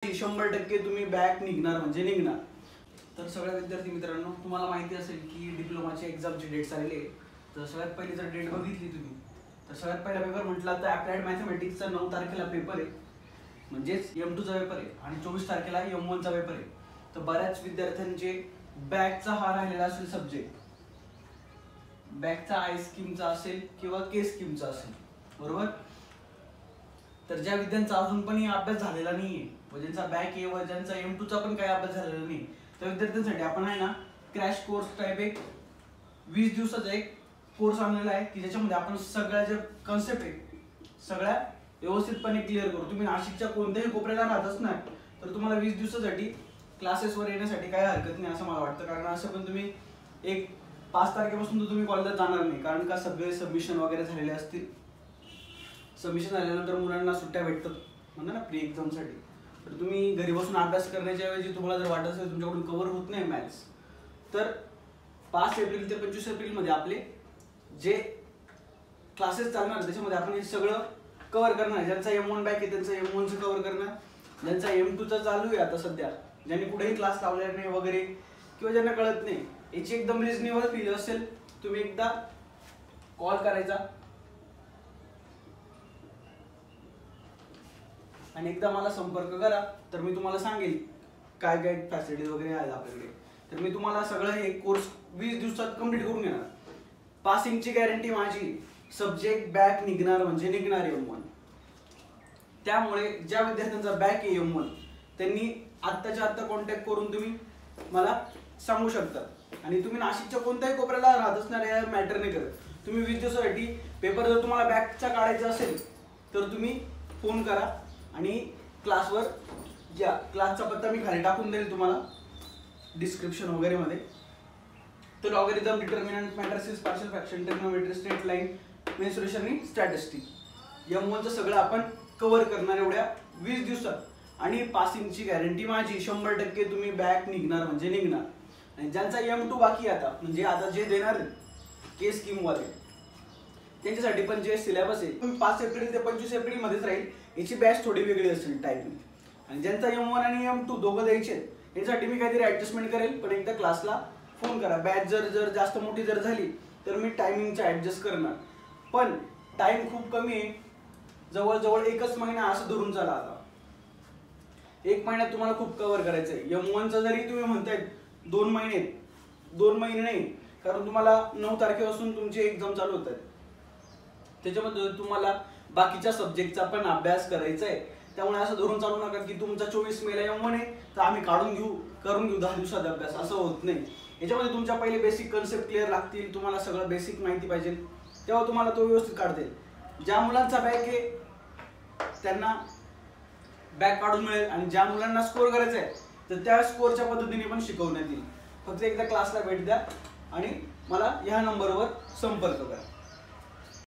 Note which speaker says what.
Speaker 1: 100% तुम्ही बॅक निघणार म्हणजे निघणार। तर सगळ्या विद्यार्थी मित्रांनो, तुम्हाला माहिती असेल की डिप्लोमाची एक्झामची डेट्स आलेली आहे। तर सगळ्यात पहिली जर डेट बघितली तुम्ही, तर सगळ्यात पहिला पेपर म्हटला तर अप्लाइड मॅथमॅटिक्सचा 9 तारखेला पेपर आहे, म्हणजेच M2 चा पेपर आहे आणि 24 तारखेला M1 चा पेपर आहे। तर बऱ्याच विद्यार्थ्यांचे बॅकचा हा राहिलेला असेल सब्जेक्ट, बॅकचा आय स्कीमचा असेल किंवा के स्कीमचा असेल, बरोबर। तर ज्या विद्यार्थ्यांचा अजून पण अभ्यास झालेला नाहीये व ज्यांचा बॅक आहे व ज्यांचा M2 चा पण काही अभ्यास झालेला नाही, त्या विद्यार्थ्यांसाठी आपण आहे ना क्रॅश कोर्स टाइप एक 20 दिवसाचा एक कोर्स आणलेला आहे की ज्याच्यामध्ये आपण सगळ्या ज्या कन्सेप्ट आहे सगळ्या व्यवस्थितपणे क्लिअर करू। तुम्ही नाशिकच्या कोणत्याही कोपऱ्याला राहत असणार तर तुम्हाला 20 दिवसासाठी क्लासेसवर येण्यासाठी काही हरकत नाही असं मला वाटतं। कारण असं पण तुम्ही एक 5 तारखेपासून तर तुम्ही कॉलेजला जाणार नाही, कारण का सगळे सबमिशन वगैरे झालेले असतील। सबमिशन झाल्यानंतर मुलांना सुट्ट्या भेटतात म्हणा ना प्री एक्झामसाठी। तर तुम्ही घरी बसून अभ्यास करण्याच्या ऐवजी तुम्हाला जर वाटत असेल तुमच्याकडून कव्हर होत नाही मॅथ्स, तर 5 एप्रिल ते 25 एप्रिल मध्ये आपले जे क्लासेस चालणार त्याच्यामध्ये आपण हे सगळं कव्हर करणार। ज्यांचा M1 बॅक आहे त्यांचा M1 चं कव्हर करणार, ज्यांचा M2 चा चालू आहे आता सध्या, ज्यांनी कुठेही क्लास लावलेला नाही वगैरे किंवा ज्यांना कळत नाही, याची एकदम रिजनेबल फील असेल तुम्ही एकदा कॉल करायचा आणि एकदा मला संपर्क करा, तर मी तुम्हाला सांगेल काय काय फॅसिलिटीज वगैरे आहेत आपल्याकडे। तर मी तुम्हाला सगळं हे कोर्स 20 दिवसात कंप्लीट करून घेणार। पासिंगची गॅरंटी माझी, सब्जेक्ट बॅक निघणार म्हणजे निघणार M1। त्यामुळे ज्या विद्यार्थ्यांचा बॅक आहे M1 त्यांनी आत्ताच्या आत्ता कॉन्टॅक्ट करून तुम्ही मला सांगू शकता। आणि तुम्ही नाशिकच्या कोणत्याही कोपऱ्याला राहत असणार या मॅटर नाही करत, तुम्ही 20 दिवसासाठी पेपर जर तुम्हाला बॅकचा काढायचा असेल तर तुम्ही फोन करा आणि क्लासवर या क्लासचा पत्ता मी खाली टाकून देईल तुम्हाला डिस्क्रिप्शन वगैरे मध्ये। तर logarithm, determinant, matrices, partial fraction, trigonometry, straight line, mensuration आणि स्टॅटिस्टिक्स M1 चं सगळं आपण कव्हर करणार एवढ्या 20 दिवसात। आणि पासिंगची गॅरंटी माझी, 100% तुम्ही बॅक निघणार म्हणजे निघणार। आणि ज्यांचा M2 बाकी आता म्हणजे आता जे देणार के स्कीम वाले त्यांच्यासाठी पण जे सिलेबस आहे 5 एप्रिल ते 25 एप्रिल मध्येच राहील, याची बॅच थोडी वेगळी असेल टाइमिंग। आणि ज्यांचा M1 आणि M2 दोघं द्यायचे यासाठी मी काहीतरी ऍडजस्टमेंट करेल, पण एकदा क्लासला फोन करा। बॅच जर जास्त मोठी जर झाली तर मी टायमिंगचा ऍडजस्ट करणार, पण टाइम खूप कमी आहे, जवळजवळ 1च महिना असं धरून चला। आता 1 महिन्यात तुम्हाला खूप कव्हर करायचं आहे। M1 चा जरी तुम्ही म्हणताय 2 महिने नाही, कारण तुम्हाला 9 तारखेपासून तुमची एक्झाम चालू होत आहे, त्याच्यामध्ये तुम्हाला बाकीच्या सब्जेक्टचा पण अभ्यास करायचा आहे। त्यामुळे असं धरून चालू नका की तुमचा 24 मेला M1 आहे तर आम्ही करून घेऊ 10 दिवसात अभ्यास, असं होत नाही। याच्यामध्ये तुमच्या पहिले बेसिक कन्सेप्ट क्लिअर लागतील, तुम्हाला सगळं बेसिक माहिती पाहिजे, तेव्हा तुम्हाला तो व्यवस्थित काढता येईल। ज्या मुलांचा बॅक आहे त्यांना बॅक काढून मिळेल आणि ज्या मुलांना स्कोअर करायचा आहे तर त्या स्कोअरच्या पद्धतीने पण शिकवण्यात येईल। फक्त एकदा क्लासला भेट द्या आणि मला ह्या नंबरवर संपर्क करा।